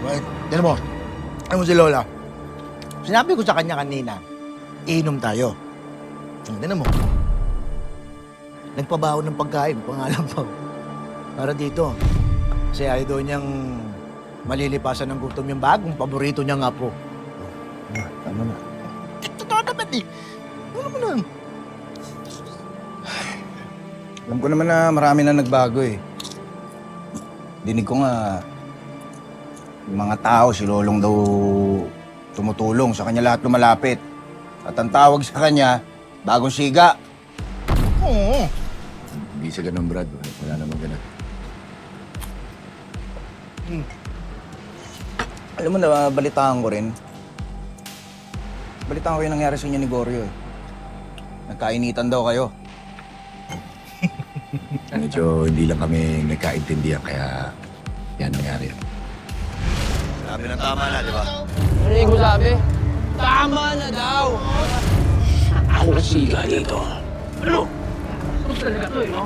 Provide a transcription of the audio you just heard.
Right? Tinan mo. Alam mo si Lola? Sinabi ko sa kanya kanina, iinom tayo. Tinan mo. Nagpabaho ng pagkain, pangalan pa. Para dito. Kasi ayaw daw niyang malilipasan ng gutom yung bagong paborito niyang apo. Tama na. Totoo naman eh. Ano naman nun? Alam ko naman na marami na nagbago eh. Dinig ko nga, yung mga tao, si Lolong daw tumutulong. Sa kanya lahat lumalapit. At ang tawag sa kanya, bagong siga. Oo. Hindi sa ganun, Brad. Wala naman ganun. Alam mo na, balitaan ko rin. Balitaan ko yung nangyari sa inyo ni Goryo eh. Nagkainitan daw kayo. Medyo hindi lang kami nagkaintindihan, kaya yan nangyari. Sabi na tama na, di ba? Narinig mo sabi? Tama na daw! Ako ang siga dito. Ano? Gusto talaga to eh, no?